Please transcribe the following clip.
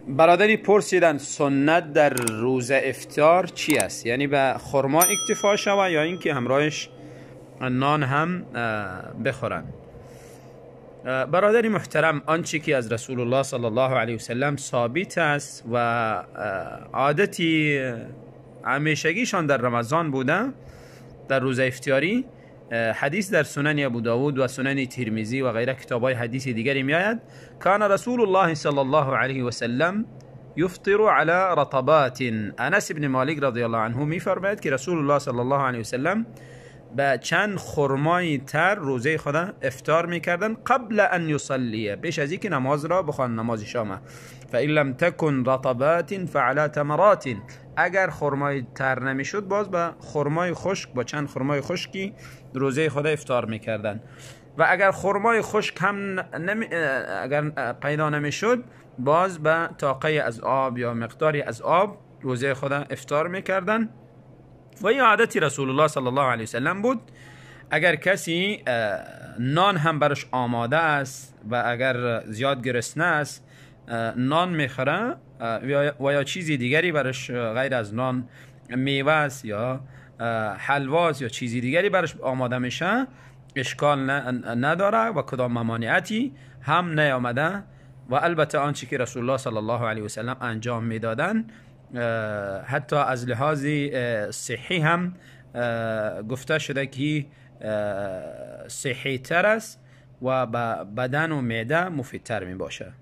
برادری پرسیدن سنت در روز افطار چی است؟ یعنی به خرما اکتفا شود یا اینکه همراهش نان هم بخورن؟ برادری محترم، آنچه که از رسول الله صلی الله علیه و سلم ثابت است و عادتی همیشگیشان در رمضان بوده، در روز افطاری، حدیث در سنن ابو داود و سنن ترمذی و غیره کتابای حدیث دیگری میآید کان رسول الله صلی الله علیه و سلم یفطر علی رطبات. انس بن مالک رضی الله عنه میفرماید که رسول الله صلی الله علیه و سلم به چند خرمای تر روزه خود افطار میکردن قبل ان یصلی، پیش از اینکه نماز را بخوان، نماز شام. فإن لم تكن رطبات فعلى تمرات، اگر خرمای تر نمیشد باز با خرمای خشک، با چند خرمای خشکی روزه خود افطار میکردن. و اگر خرمای خشک هم اگر پیدا نمیشد باز با طاقه از آب یا مقداری از آب روزه خود افطار میکردن. و این عادت رسول الله صلی الله علیه وسلم بود. اگر کسی نان هم برش آماده است و اگر زیاد گرسنه است نان میخوره و یا چیزی دیگری برش غیر از نان، میوه است یا حلواست یا چیزی دیگری برش آماده میشه، اشکال نداره و کدام ممانعتی هم نیامده. و البته آنچه که رسول الله صلی الله علیه وسلم انجام میدادن حتی از لحاظ صحی هم گفته شده که صحی تر است و به بدن و معده مفیدتر می باشه.